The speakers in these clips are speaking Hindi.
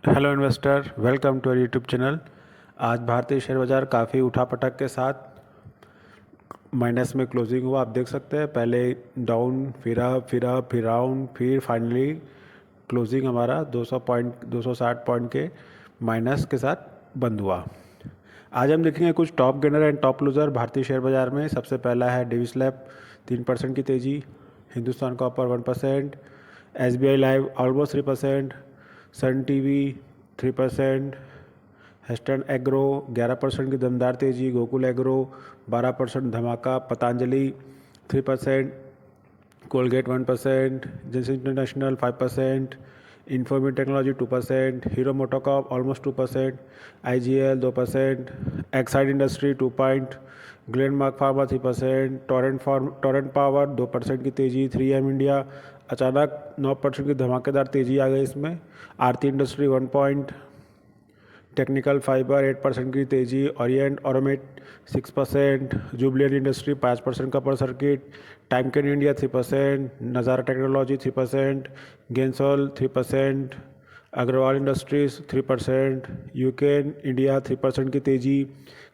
Hello investor, welcome to YouTube channel. आज भारतीय शेयर बाज़ार काफ़ी उठापटक के साथ माइनस में क्लोजिंग हुआ। आप देख सकते हैं, पहले डाउन, फिर डाउन, फिर फाइनली क्लोजिंग हमारा 260 पॉइंट के माइनस के साथ बंद हुआ। आज हम देखेंगे कुछ top gainer and top loser भारतीय शेयर बाज़ार में। सबसे पहला है डेविस लैब, 3% की तेज़ी। Hindustan copper 1%, SBI life almost 3%, Sun TV 3%, Heston agro 11% की दमदार तेज़ी। गोकुल एग्रो 12% धमाका। Patanjali 3%, Colgate 1%, Jenson International 5%, Infomed Technology 2%, Hero MotoCorp 2%, IGL 2%, Exide Industry 2%, Glenmark Pharma 3%, Torrent Power 2% की तेज़ी। 3M इंडिया अचानक 9% की धमाकेदार तेज़ी आ गई इसमें। आरती इंडस्ट्री 1 पॉइंट, टेक्निकल फाइबर 8% की तेज़ी। ओरिएंट ऑरोमेट 6%, जुबलियन इंडस्ट्री 5% का पर circuit. टाइमकेन India 3%, Nazara Technology 3%, Gensol 3%, Agarwal Industries 3%, Yuken India 3% की तेज़ी।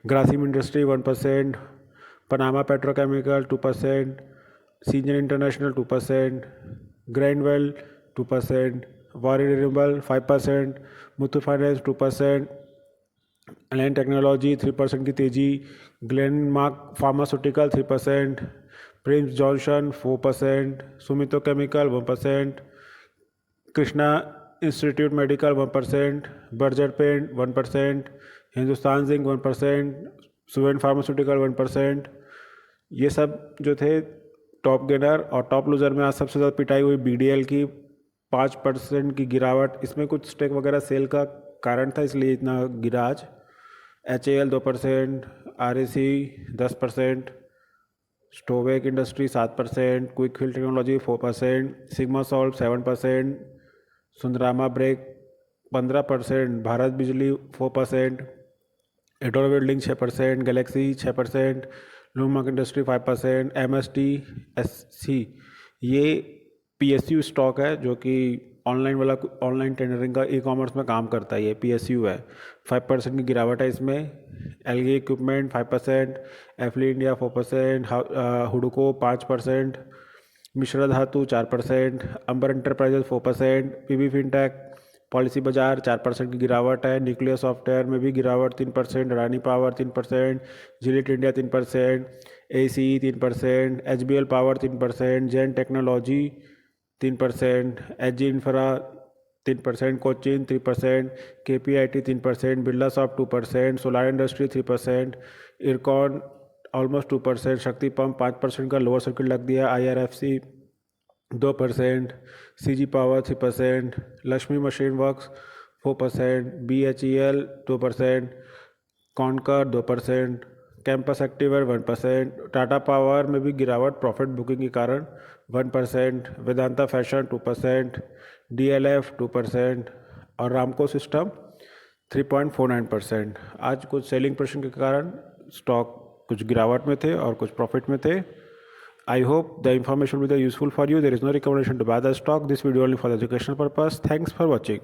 Grasim Industry 1%, Panama Petrochemical 2%, Season International 2%, Grandwell 2%, Waaree Renewable 5%, Muthoot Finance 2%, Aline Technology 3% की तेज़ी। Glenmark Pharmaceutical 3%, Prince Johnson 4%, Sumito Chemical 1%, Krishna Institute Medical 1%, Berger Paint 1%, Hindustan Zinc 1%, Suven Pharmaceutical 1%। ये सब जो थे टॉप गेनर। और टॉप लूज़र में आज सबसे ज़्यादा पिटाई हुई BDL की, 5% की गिरावट। इसमें कुछ स्टेक वगैरह सेल का कारण था, इसलिए इतना गिरा आज। HAL 2%, REC 10%, Stovec industry 7%, Quickfield technology 4%, Sigma salt 7%, Sundaram brake 15%, Bharat Bijli 4%, Ador building 6%, Galaxy 6%, Lumark industry 5%, MSTSC ये PSU स्टॉक है जो कि ऑनलाइन टेंडरिंग का ई-कॉमर्स में काम करता है। ये PSU है। 5% की गिरावट है इसमें। एलगी इक्विपमेंट 5%, एफली इंडिया 4%, हुडको 5%, मिश्रा धातु 4%, अंबर एंटरप्राइजेज 4%, PB फिनटेक, पॉलिसी बाजार 4% की गिरावट है। न्यूक्लियर सॉफ्टवेयर में भी गिरावट 3%, Adani power 3%, Gillette India 3%, ACE 3%, HBL power 3%, Jain technology 3%, HG infra 3%, Cochin 3%, KPIT 3%, Birla soft 2%, solar industry 3%, Ircon almost 2%, Shakti pump 5% का लोअर सर्किट लग दिया। IRFC 2%, CG power 3%, Lakshmi machine works 4%, BHEL 2%, Concor 2%, campus activewear 1%, Tata power में भी गिरावट प्रॉफिट बुकिंग के कारण 1%, वेदांता फैशन 2%, DLF 2% और रामको सिस्टम 3.49%। आज कुछ सेलिंग प्रेशर के कारण स्टॉक कुछ गिरावट में थे और कुछ प्रॉफिट में थे। I hope the information will be useful for you. There is no recommendation to buy the stock. This video only for the educational purpose. Thanks for watching.